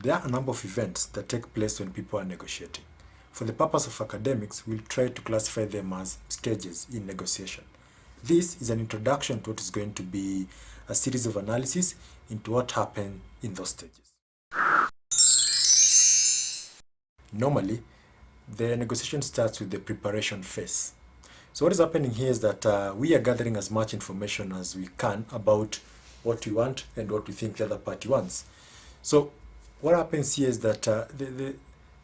There are a number of events that take place when people are negotiating. For the purpose of academics, we'll try to classify them as stages in negotiation. This is an introduction to what is going to be a series of analysis into what happened in those stages. Normally, the negotiation starts with the preparation phase. So what is happening here is that we are gathering as much information as we can about what we want and what we think the other party wants. So what happens here is that the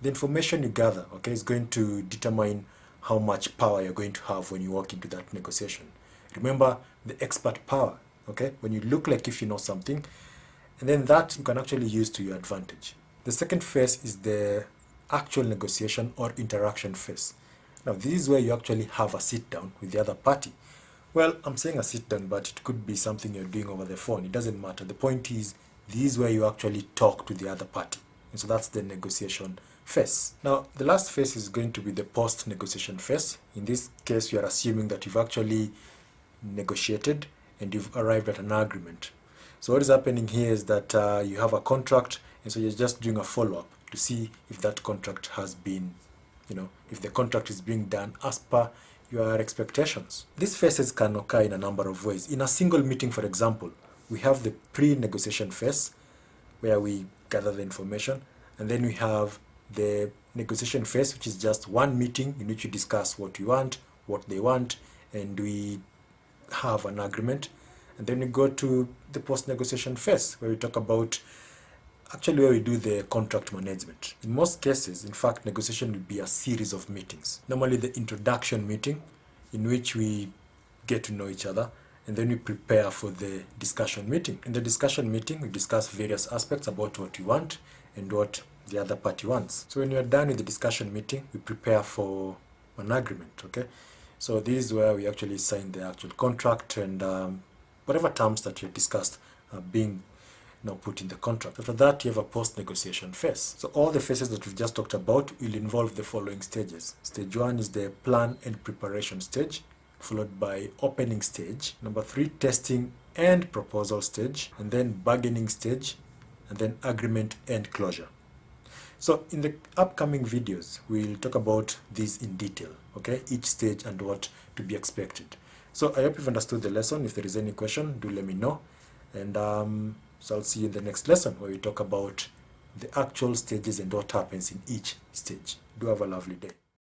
information you gather, okay, is going to determine how much power you're going to have when you walk into that negotiation. Remember the expert power, okay, when you look like if you know something, and then that you can actually use to your advantage. The second phase is the actual negotiation or interaction phase. Now, this is where you actually have a sit down with the other party. Well, I'm saying a sit down, but it could be something you're doing over the phone. It doesn't matter. The point is, this is where you actually talk to the other party. And so that's the negotiation phase. Now, the last phase is going to be the post-negotiation phase. In this case, we are assuming that you've actually negotiated and you've arrived at an agreement. So what is happening here is that you have a contract, and so you're just doing a follow-up to see if that contract has been, if the contract is being done as per your expectations. These phases can occur in a number of ways. In a single meeting, for example, we have the pre-negotiation phase where we gather the information, and then we have the negotiation phase, which is just one meeting in which we discuss what we want, what they want, and we have an agreement. And then we go to the post-negotiation phase where we talk about where we do the contract management. In most cases, in fact, negotiation will be a series of meetings. Normally the introduction meeting in which we get to know each other, and then we prepare for the discussion meeting. In the discussion meeting, we discuss various aspects about what we want and what the other party wants. So when we are done with the discussion meeting, we prepare for an agreement, okay? So this is where we actually sign the actual contract, and whatever terms that we discussed are being now put in the contract. After that, you have a post-negotiation phase. So all the phases that we've just talked about will involve the following stages. Stage 1 is the plan and preparation stage, followed by opening stage. Number 3, testing and proposal stage, and then bargaining stage, and then agreement and closure. So in the upcoming videos, we'll talk about this in detail, okay? Each stage and what to be expected. So I hope you've understood the lesson. If there is any question, do let me know. And so I'll see you in the next lesson where we talk about the actual stages and what happens in each stage. Do have a lovely day.